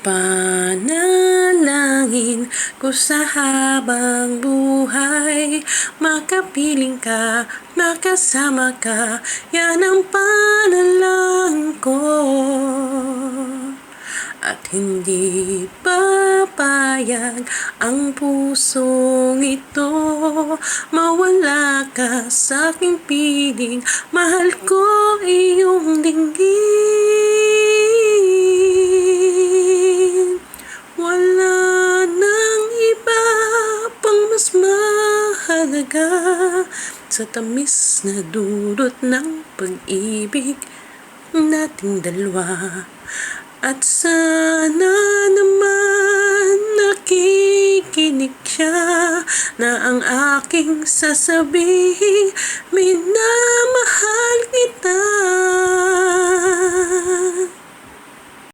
Panalangin ko sa habang buhay, makapiling ka, makasama ka, yan ang panalangin ko. At hindi papayag ang pusong ito, mawala ka sa aking piling, mahal ko iyong dinggin. Wala nang iba pang mas mahalaga sa tamis na dulot ng pag-ibig nating dalawa. At sana naman nakikinig siya na ang aking sasabihin, minamahal kita.